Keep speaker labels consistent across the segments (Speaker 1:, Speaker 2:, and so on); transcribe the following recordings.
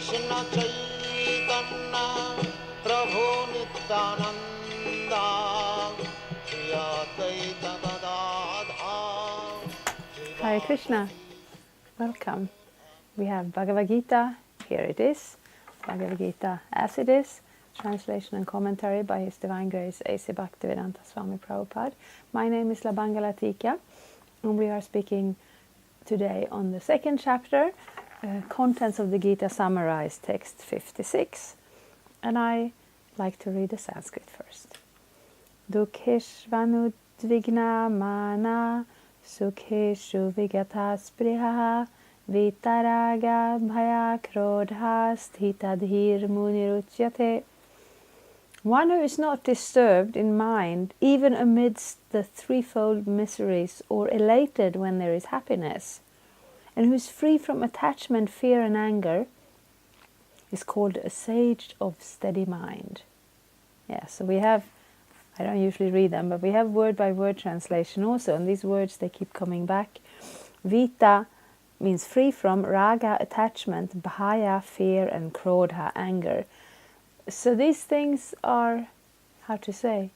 Speaker 1: Krishna Chaitanya Prabhu Nityananda Shri Advaita Gadadhar
Speaker 2: Hare Krishna, welcome. We have Bhagavad-gita, here it is, Bhagavad-gita as it is, translation and commentary by His Divine Grace A.C. Bhaktivedanta Swami Prabhupada. My name is Labangala Tika, and we are speaking today on the second chapter, contents of the Gita summarized, text 56. And I like to read the Sanskrit first. Dukheshvanudvigna mana sukheshu vigata spriha vitaraga bhaya krodha sthitadhir muniruchyate. One who is not disturbed in mind even amidst the threefold miseries, or elated when there is happiness, and who is free from attachment, fear and anger, is called a sage of steady mind. Yeah, so we have, I don't usually read them, but we have word by word translation also, and these words, they keep coming back. Vita means free from, raga attachment, bhaya fear, and krodha anger. So these things are, how to say,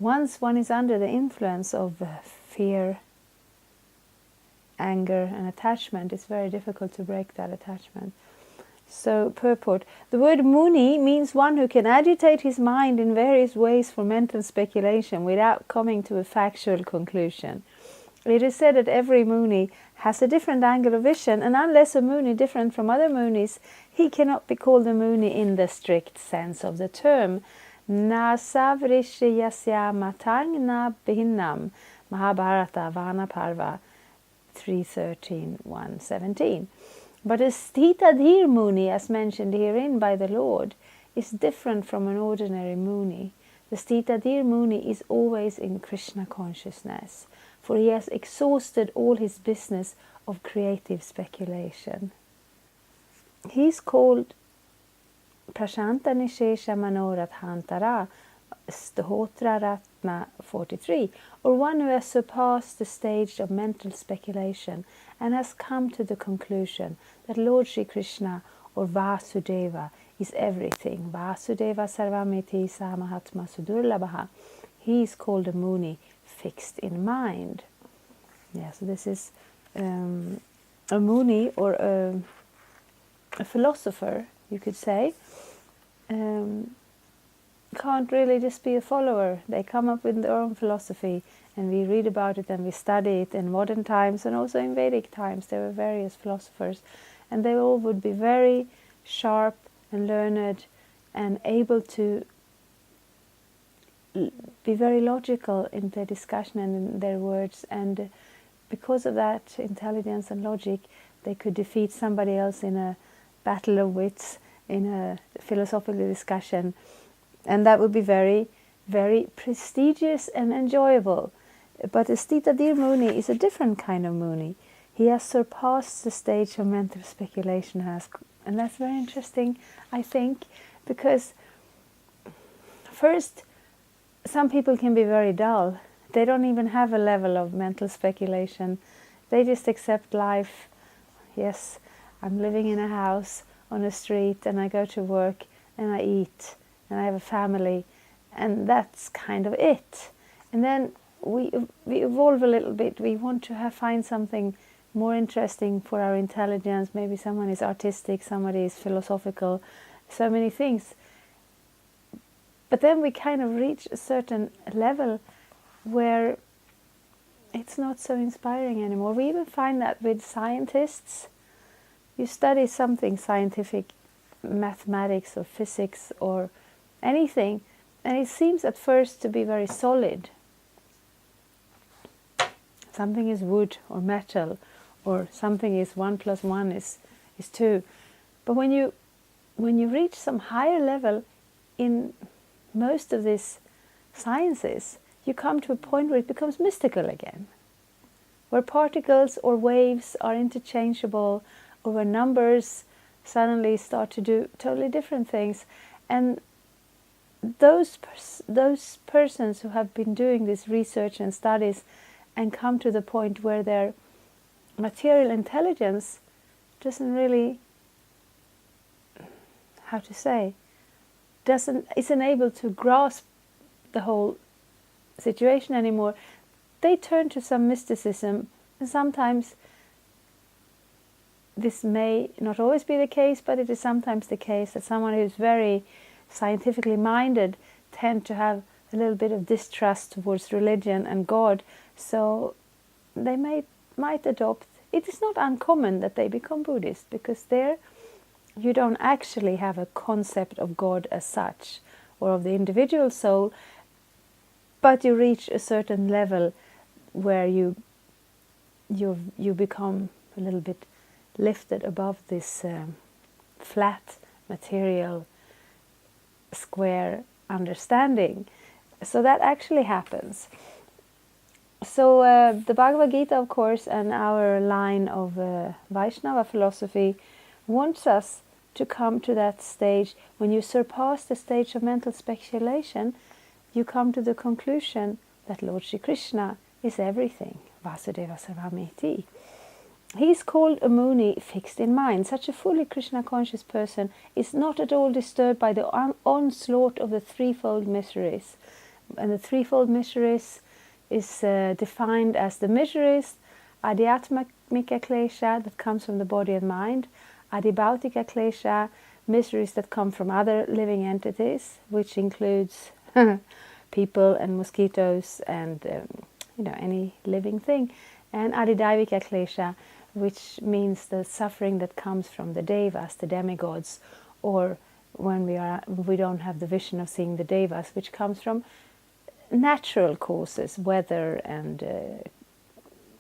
Speaker 2: once one is under the influence of fear, anger and attachment, it's very difficult to break that attachment. So, purport. The word muni means one who can agitate his mind in various ways for mental speculation without coming to a factual conclusion. It is said that every muni has a different angle of vision, and unless a muni different from other munis, he cannot be called a muni in the strict sense of the term. Na savrishiyasya matang na bhinnam. Mahabharata Vana Parva 3:13-1:17. But a sthitadhir muni, as mentioned herein by the Lord, is different from an ordinary muni. The sthitadhir muni is always in Krishna consciousness, for he has exhausted all his business of creative speculation. He is called Prashanta Nishesha Manorathantara, Stohotra Ratna 43, or one who has surpassed the stage of mental speculation and has come to the conclusion that Lord Shri Krishna, or Vasudeva, is everything. Vasudeva Sarvamiti Samahatma Sudurlabha. He is called a muni fixed in mind. Yeah, so this is a muni, or a philosopher, you could say. Can't really just be a follower. They come up with their own philosophy, and we read about it and we study it in modern times, and also in Vedic times there were various philosophers, and they all would be very sharp and learned and able to be very logical in their discussion and in their words, and because of that intelligence and logic, they could defeat somebody else in a battle of wits, in a philosophical discussion, and that would be very, very prestigious and enjoyable. But a Sthitadhir Muni is a different kind of Muni. He has surpassed the stage of mental speculation, and that's very interesting, I think, because first, some people can be very dull. They don't even have a level of mental speculation. They just accept life. Yes, I'm living in a house on a street, and I go to work, and I eat, and I have a family, and that's kind of it. And then we evolve a little bit. We want to find something more interesting for our intelligence. Maybe someone is artistic, somebody is philosophical, so many things. But then we kind of reach a certain level where it's not so inspiring anymore. We even find that with scientists. You study something scientific, mathematics or physics or anything, and it seems at first to be very solid. Something is wood or metal, or something is 1 + 1 is 2. But when you reach some higher level in most of these sciences, you come to a point where it becomes mystical again, where particles or waves are interchangeable, or where numbers suddenly start to do totally different things. And those persons who have been doing this research and studies and come to the point where their material intelligence doesn't really how to say, isn't able to grasp the whole situation anymore, they turn to some mysticism. And sometimes this may not always be the case, but it is sometimes the case that someone who is very scientifically minded tend to have a little bit of distrust towards religion and God, so they might adopt. It is not uncommon that they become Buddhist, because there you don't actually have a concept of God as such, or of the individual soul, but you reach a certain level where you become a little bit lifted above this flat, material, square understanding. So that actually happens. So the Bhagavad-gita, of course, and our line of Vaishnava philosophy wants us to come to that stage. When you surpass the stage of mental speculation, you come to the conclusion that Lord Shri Krishna is everything. Vasudeva Sarvamiti. He is called a Muni fixed in mind. Such a fully Krishna conscious person is not at all disturbed by the onslaught of the threefold miseries. And the threefold miseries is defined as the miseries: adhyatmika klesha, that comes from the body and mind; adhibhautika klesha, miseries that come from other living entities, which includes people and mosquitoes and any living thing; and adidaivika klesha, which means the suffering that comes from the devas, the demigods, or when we don't have the vision of seeing the devas, which comes from natural causes, weather and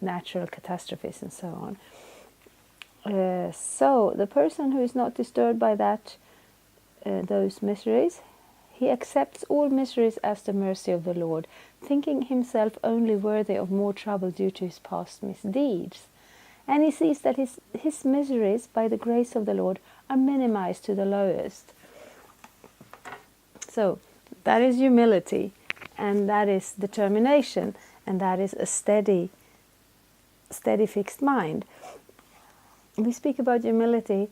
Speaker 2: natural catastrophes and so on. So the person who is not disturbed by those miseries, he accepts all miseries as the mercy of the Lord, thinking himself only worthy of more trouble due to his past misdeeds. And he sees that his miseries, by the grace of the Lord, are minimized to the lowest. So that is humility, and that is determination, and that is a steady fixed mind. We speak about humility,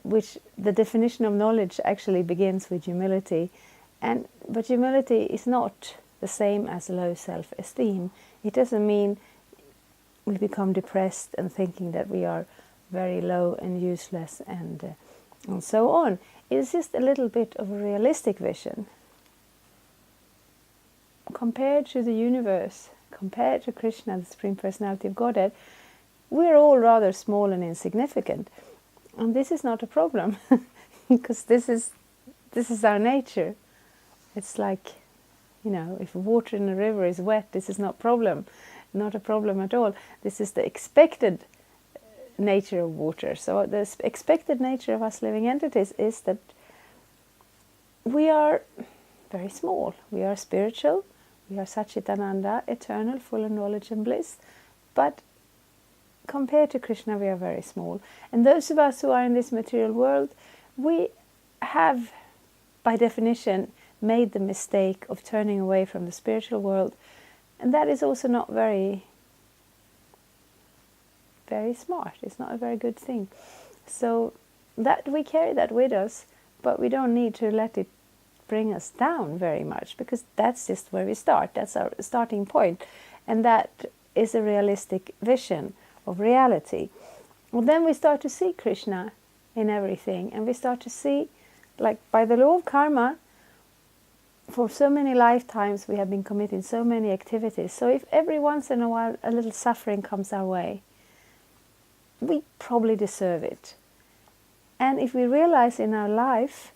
Speaker 2: which the definition of knowledge actually begins with humility. But humility is not the same as low self-esteem. It doesn't mean we become depressed and thinking that we are very low and useless and so on. It's just a little bit of a realistic vision. Compared to the universe, compared to Krishna, the Supreme Personality of Godhead, we're all rather small and insignificant. And this is not a problem, because this is our nature. It's like, if water in a river is wet, this is not a problem at all. This is the expected nature of water. So the expected nature of us living entities is that we are very small. We are spiritual. We are Satchitananda, eternal, full of knowledge and bliss. But compared to Krishna, we are very small. And those of us who are in this material world, we have, by definition, made the mistake of turning away from the spiritual world. And that is also not very, very smart. It's not a very good thing. So that we carry that with us, but we don't need to let it bring us down very much, because that's just where we start. That's our starting point. And that is a realistic vision of reality. Well, then we start to see Krishna in everything, and we start to see, like by the law of karma, for so many lifetimes we have been committing so many activities. So if every once in a while a little suffering comes our way, we probably deserve it. And if we realize in our life,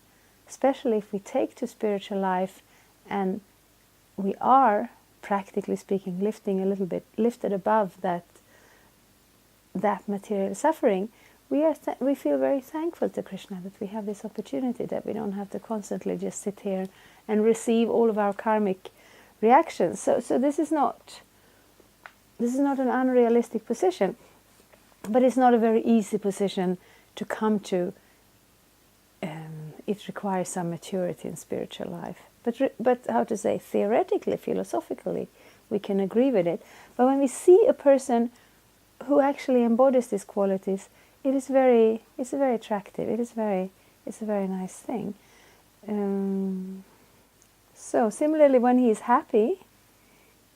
Speaker 2: especially if we take to spiritual life and we are, practically speaking, lifted above that material suffering, we feel very thankful to Krishna that we have this opportunity, that we don't have to constantly just sit here and receive all of our karmic reactions. So this is not an unrealistic position, but it's not a very easy position to come to. It requires some maturity in spiritual life. But how to say, theoretically, philosophically, we can agree with it. But when we see a person who actually embodies these qualities, it's very attractive. It's It's a very nice thing. So similarly, when he is happy,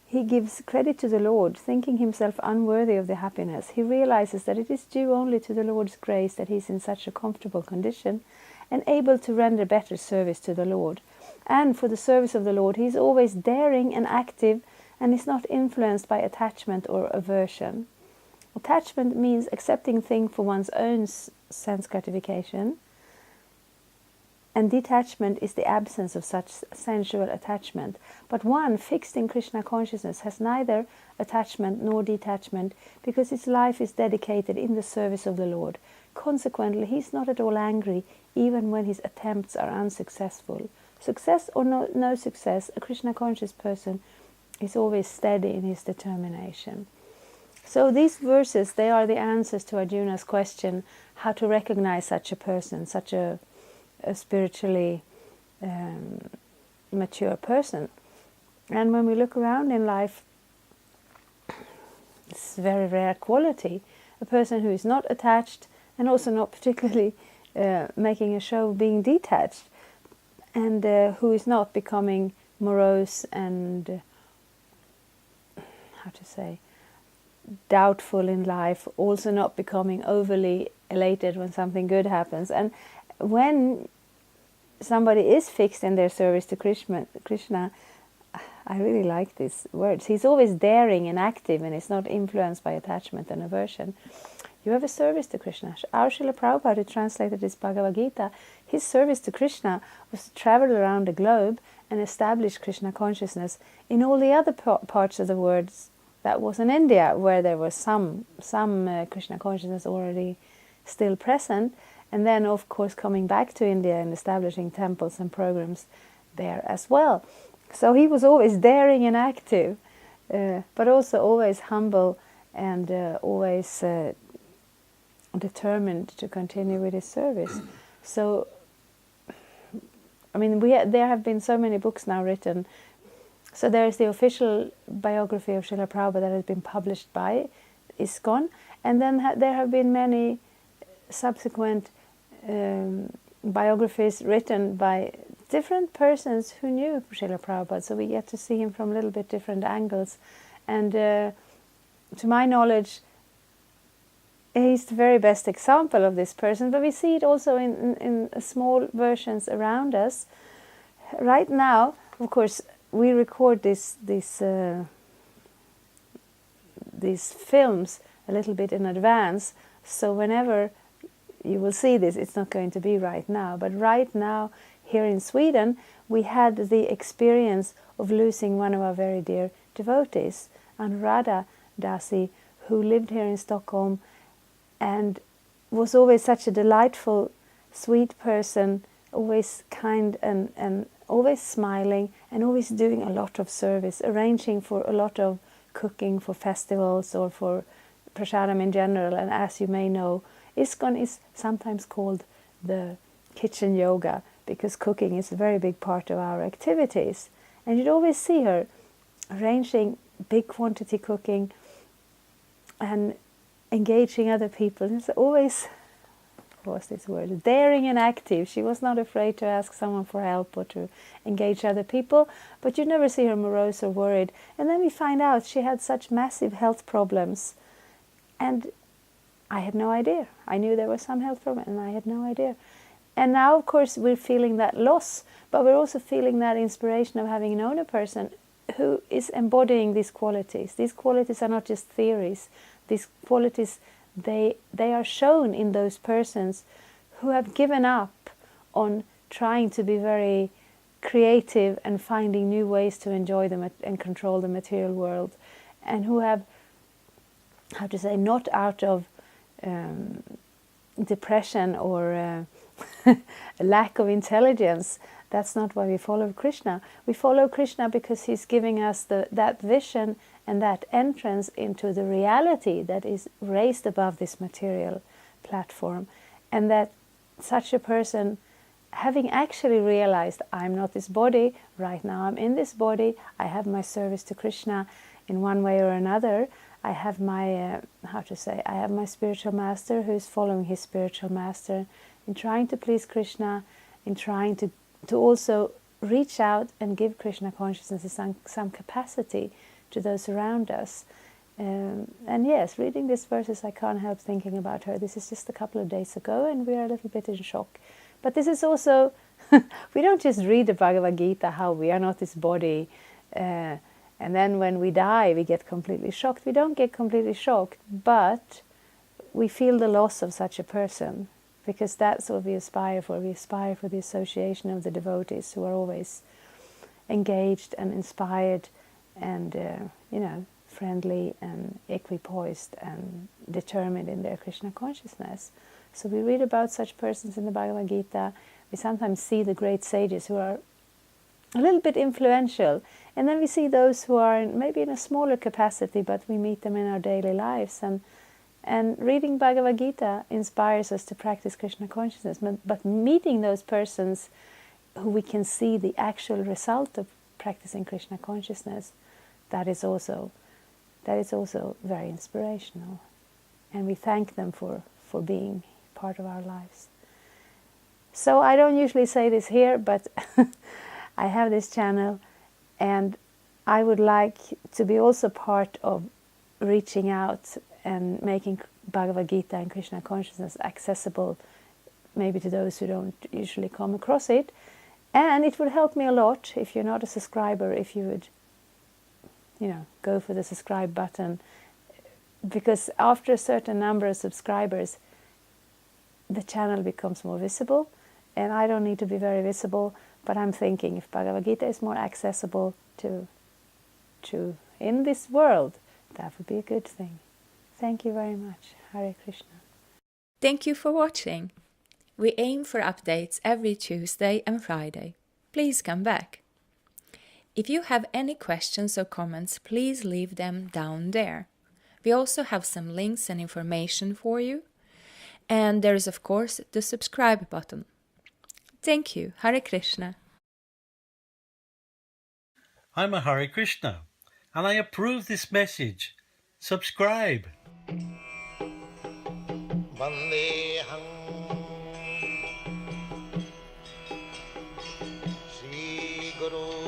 Speaker 2: he gives credit to the Lord, thinking himself unworthy of the happiness. He realizes that it is due only to the Lord's grace that he is in such a comfortable condition and able to render better service to the Lord. And for the service of the Lord, he is always daring and active and is not influenced by attachment or aversion. Attachment means accepting things for one's own sense gratification, and detachment is the absence of such sensual attachment. But one fixed in Krishna consciousness has neither attachment nor detachment, because his life is dedicated in the service of the Lord. Consequently, he is not at all angry, even when his attempts are unsuccessful. Success or no success, a Krishna conscious person is always steady in his determination. So these verses, they are the answers to Arjuna's question, how to recognize such a person, such a spiritually mature person. And when we look around in life, it's a very rare quality. A person who is not attached and also not particularly making a show of being detached, and who is not becoming morose and, doubtful in life, also not becoming overly elated when something good happens. And when somebody is fixed in their service to Krishna, I really like these words. He's always daring and active and is not influenced by attachment and aversion. You have a service to Krishna. Our Srila Prabhupada, who translated this Bhagavad-gita, his service to Krishna was to travel around the globe and establish Krishna consciousness in all the other parts of the world. That was in India, where there was some Krishna consciousness already still present, and then of course coming back to India and establishing temples and programs there as well. So he was always daring and active, but also always humble and always determined to continue with his service. So, I mean, there have been so many books now written. So there is the official biography of Srila Prabhupada that has been published by ISKCON, and then there have been many subsequent biographies written by different persons who knew Srila Prabhupada, so we get to see him from a little bit different angles. And to my knowledge, he's the very best example of this person, but we see it also in small versions around us. Right now, of course, we record these films a little bit in advance, so whenever you will see this, it's not going to be right now. But right now, here in Sweden, we had the experience of losing one of our very dear devotees, Anu Radha dasi, who lived here in Stockholm and was always such a delightful, sweet person, always kind and always smiling and always doing a lot of service, arranging for a lot of cooking for festivals or for prasadam in general. And as you may know, ISKCON is sometimes called the kitchen yoga, because cooking is a very big part of our activities. And you'd always see her arranging big quantity cooking and engaging other people. And it's always, what was this word, daring and active. She was not afraid to ask someone for help or to engage other people, but you never see her morose or worried. And then we find out she had such massive health problems, and I had no idea. I knew there was some health problem, and I had no idea. And now, of course, we're feeling that loss, but we're also feeling that inspiration of having known a person who is embodying these qualities. These qualities are not just theories. These qualities, they are shown in those persons who have given up on trying to be very creative and finding new ways to enjoy them and control the material world, and who have, not out of depression or a lack of intelligence. That's not why we follow Krishna. We follow Krishna because he's giving us that vision and that entrance into the reality that is raised above this material platform. And that such a person, having actually realized, I'm not this body, right now I'm in this body, I have my service to Krishna in one way or another, I have my, I have my spiritual master who is following his spiritual master, in trying to please Krishna, in trying to also reach out and give Krishna consciousness some capacity to those around us. And yes, reading these verses, I can't help thinking about her. This is just a couple of days ago, and we are a little bit in shock. But this is also, we don't just read the Bhagavad-gita, how we are not this body, and then when we die, we get completely shocked. We don't get completely shocked, but we feel the loss of such a person, because that's what we aspire for. We aspire for the association of the devotees who are always engaged and inspired and, friendly and equipoised and determined in their Krishna consciousness. So we read about such persons in the Bhagavad Gita. We sometimes see the great sages who are a little bit influential, and then we see those who are maybe in a smaller capacity, but we meet them in our daily lives. And reading Bhagavad Gita inspires us to practice Krishna consciousness. But meeting those persons who we can see the actual result of practicing Krishna consciousness, that is also very inspirational. And we thank them for being part of our lives. So I don't usually say this here, but I have this channel, and I would like to be also part of reaching out and making Bhagavad Gita and Krishna consciousness accessible maybe to those who don't usually come across it. And it would help me a lot if you're not a subscriber, if you would go for the subscribe button, because after a certain number of subscribers, the channel becomes more visible, and I don't need to be very visible, but I'm thinking if Bhagavad Gita is more accessible to in this world, that would be a good thing. Thank you very much. Hare Krishna.
Speaker 3: Thank you for watching. We aim for updates every Tuesday and Friday. Please come back. If you have any questions or comments, please leave them down there. We also have some links and information for you. And there is, of course, the subscribe button. Thank you. Hare Krishna.
Speaker 4: I'm a Hare Krishna, and I approve this message. Subscribe.
Speaker 1: Vandeham Shri Guru